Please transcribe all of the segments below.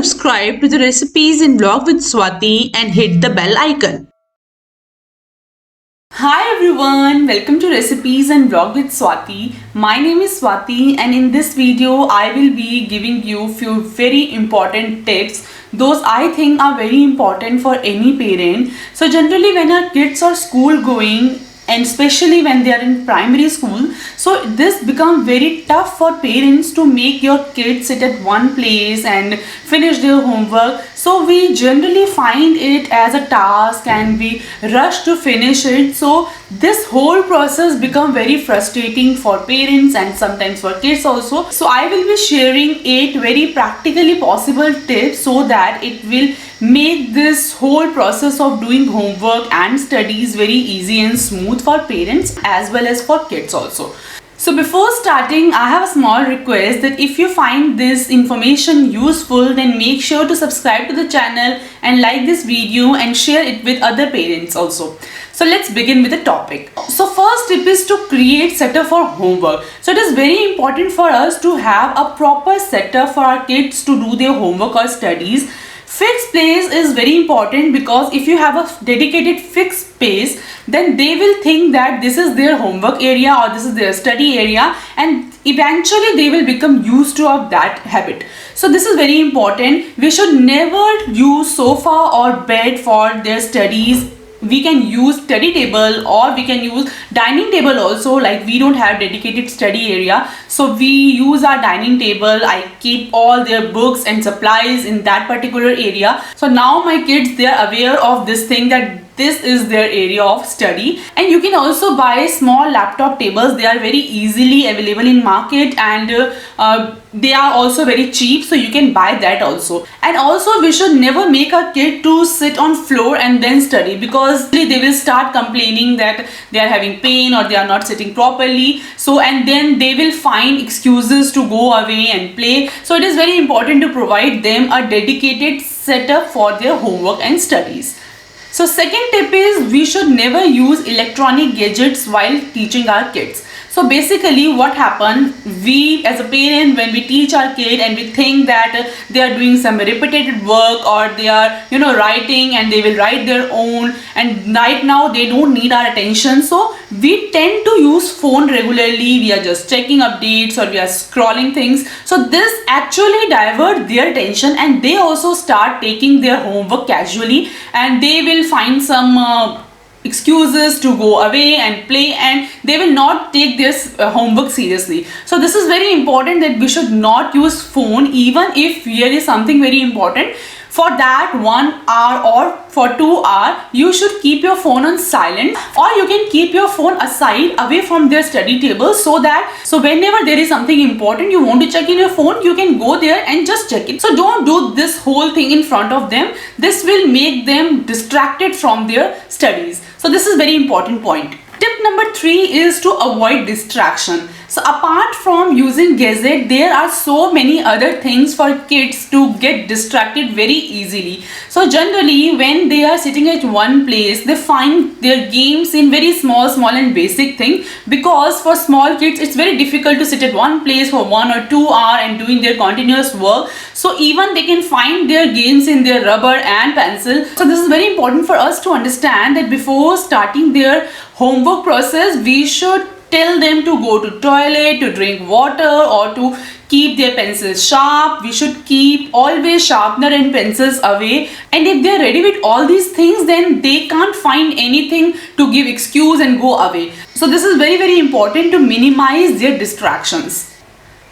subscribe to the recipes and blog with Swati and hit the bell icon. Hi everyone, welcome to Recipes and Vlog with Swati. My name is Swati and in this video I will be giving you few very important tips. Those I think are very important for any parent. So generally when our kids are school going and especially when they are in primary school, so this become very tough for parents to make your kids sit at one place and finish their homework. So we generally find it as a task and we rush to finish it. So this whole process become very frustrating for parents and sometimes for kids also. So I will be sharing 8 very practically possible tips so that it will make this whole process of doing homework and studies very easy and smooth for parents as well as for kids also. So before starting, I have a small request that if you find this information useful, then make sure to subscribe to the channel and like this video and share it with other parents also. So let's begin with the topic. So first tip is to create setup for homework. So it is very important for us to have a proper setup for our kids to do their homework or studies. Fixed place is very important because if you have a dedicated fixed space, then they will think that this is their homework area or this is their study area, and eventually they will become used to of that habit. So this is very important. We should never use sofa or bed for their studies. We can use study table or we can use dining table also. Like we don't have dedicated study area, so we use our dining table. I keep all their books and supplies in that particular area. So now my kids, they are aware of this thing that this is their area of study. And you can also buy small laptop tables. They are very easily available in market and they are also very cheap, so you can buy that also. And also we should never make a kid to sit on floor and then study, because they will start complaining that they are having pain or they are not sitting properly. So and then they will find excuses to go away and play. So it is very important to provide them a dedicated setup for their homework and studies. So second tip is we should never use electronic gadgets while teaching our kids. So basically what happens, we as a parent, when we teach our kid and we think that they are doing some repetitive work or they are writing and they will write their own, and right now they don't need our attention, so we tend to use phone regularly. We are just checking updates or we are scrolling things. So this actually divert their attention and they also start taking their homework casually, and they will find some excuses to go away and play, and they will not take this homework seriously. So this is very important that we should not use phone even if really something very important. For that 1 hour or for 2 hours, you should keep your phone on silent, or you can keep your phone aside away from their study table, so whenever there is something important you want to check in your phone, you can go there and just check it. So don't do this whole thing in front of them. This will make them distracted from their studies. So this is very important point. Tip number 3 is to avoid distraction. So apart from using gadget, there are so many other things for kids to get distracted very easily. So generally when they are sitting at one place, they find their games in very small and basic thing, because for small kids it's very difficult to sit at one place for 1 or 2 hours and doing their continuous work. So even they can find their games in their rubber and pencil. So this is very important for us to understand that before starting their homework process, we should tell them to go to toilet, to drink water, or to keep their pencils sharp. We should keep always sharpener and pencils away. And if they are ready with all these things, then they can't find anything to give excuse and go away. So this is very important to minimize their distractions.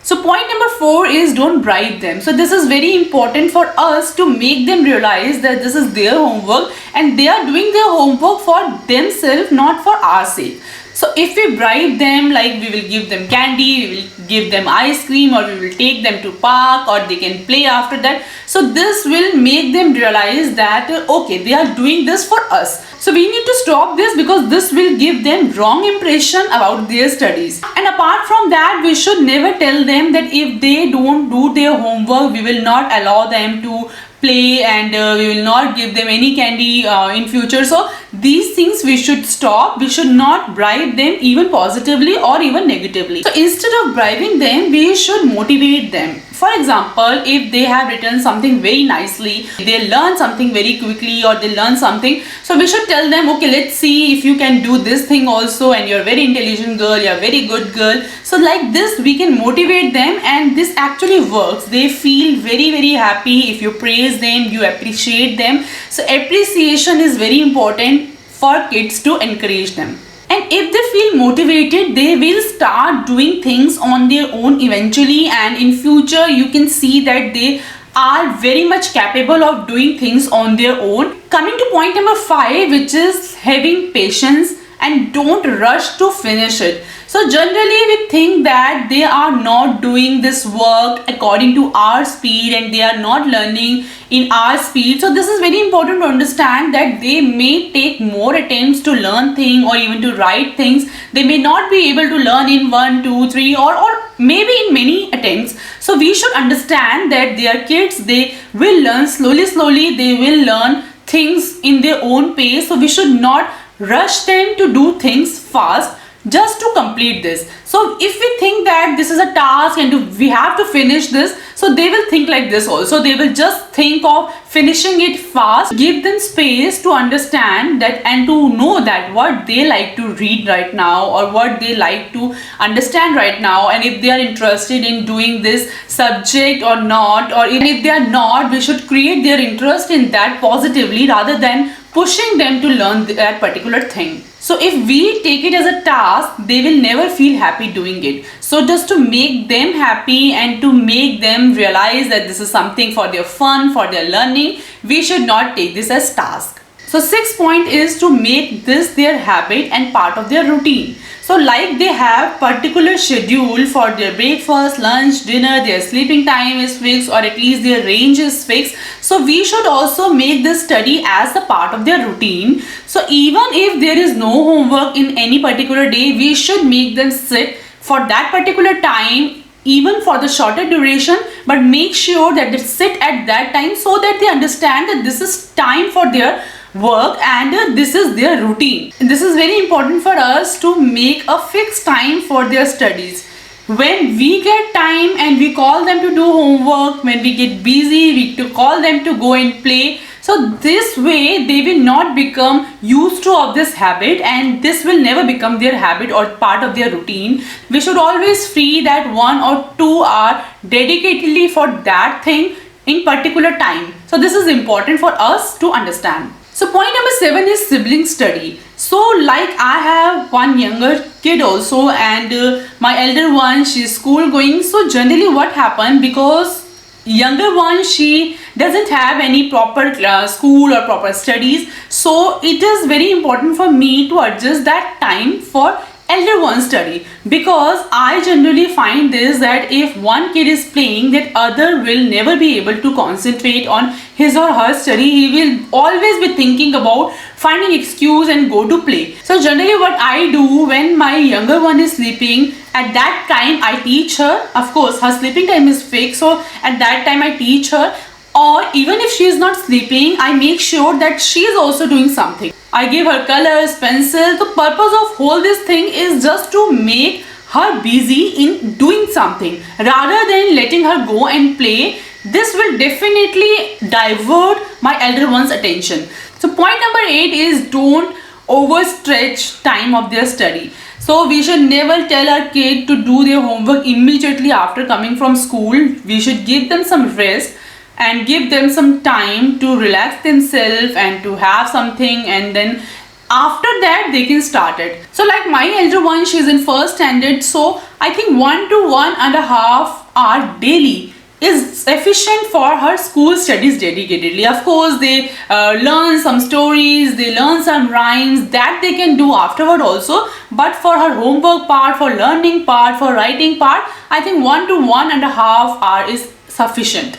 So point number 4 is don't bribe them. So this is very important for us to make them realize that this is their homework and they are doing their homework for themselves, not for our sake. So if we bribe them, like we will give them candy, we will give them ice cream, or we will take them to park, or they can play after that. So this will make them realize that okay, they are doing this for us. So we need to stop this, because this will give them wrong impression about their studies. And apart from that, we should never tell them that if they don't do their homework, we will not allow them to play, and we will not give them any candy in future. So these things we should stop. We should not bribe them even positively or even negatively. So instead of bribing them, we should motivate them. For example, if they have written something very nicely, they learn something very quickly, or they learn something, so we should tell them, okay, let's see if you can do this thing also, and you're a very intelligent girl, you're a very good girl. So like this we can motivate them, and this actually works. They feel very, very happy if you praise them, you appreciate them. So appreciation is very important for kids to encourage them. And if they feel motivated, they will start doing things on their own eventually, and in future you can see that they are very much capable of doing things on their own. Coming to point number 5, which is having patience and don't rush to finish it. So generally we think that they are not doing this work according to our speed, and they are not learning in our speed. So this is very important to understand that they may take more attempts to learn things, or even to write things. They may not be able to learn in 1, 2, 3, or maybe in many attempts. So we should understand that they are kids. They will learn slowly. They will learn things in their own pace. So we should not rush them to do things fast just to complete this. So if we think that this is a task and we have to finish this, so they will think like this also. They will just think of finishing it fast. Give them space to understand that, and to know that what they like to read right now, or what they like to understand right now, and if they are interested in doing this subject or not, or if they are not, we should create their interest in that positively rather than pushing them to learn that particular thing. So if we take it as a task, they will never feel happy doing it. So just to make them happy and to make them realize that this is something for their fun, for their learning, we should not take this as task. So 6th point is to make this their habit and part of their routine. So like they have particular schedule for their breakfast, lunch, dinner, their sleeping time is fixed, or at least their range is fixed. So we should also make this study as a part of their routine. So even if there is no homework in any particular day, we should make them sit for that particular time, even for the shorter duration, but make sure that they sit at that time, so that they understand that this is time for their work, and this is their routine. This is very important for us to make a fixed time for their studies. When we get time and we call them to do homework, when we get busy, we to call them to go and play. So this way they will not become used to of this habit, and this will never become their habit or part of their routine. We should always free that 1 or 2 hours dedicatedly for that thing in particular time. So this is important for us to understand. So point number 7 is sibling study. So like I have one younger kid also, and my elder one, she's school going. So generally what happened, because younger one, she doesn't have any proper school or proper studies, so it is very important for me to adjust that time for elder one study, because I generally find this, that if one kid is playing, that other will never be able to concentrate on his or her study. He will always be thinking about finding excuse and go to play. So generally what I do when my younger one is sleeping, at that time I teach her. Of course her sleeping time is fixed, so at that time I teach her. Or even if she is not sleeping, I make sure that she is also doing something. I give her colors, pencils. The purpose of whole this thing is just to make her busy in doing something rather than letting her go and play. This will definitely divert my elder one's attention. So point number 8 is don't overstretch time of their study. So we should never tell our kid to do their homework immediately after coming from school. We should give them some rest and give them some time to relax themselves and to have something, and then after that they can start it. So like my elder one, she's in first standard, so I think 1 to 1.5 hour daily is sufficient for her school studies dedicatedly. Of course they learn some stories, they learn some rhymes that they can do afterward also, but for her homework part, for learning part, for writing part, I think 1 to 1.5 hour is sufficient.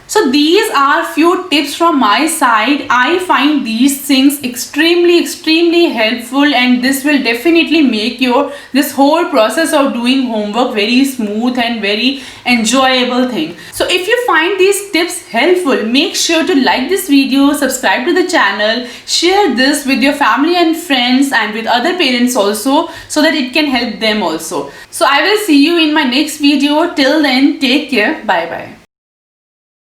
So these are few tips from my side. I find these things extremely helpful, and this will definitely make your this whole process of doing homework very smooth and very enjoyable thing. So if you find these tips helpful, make sure to like this video, subscribe to the channel, share this with your family and friends and with other parents also, so that it can help them also. So I will see you in my next video. Till then, take care. Bye bye.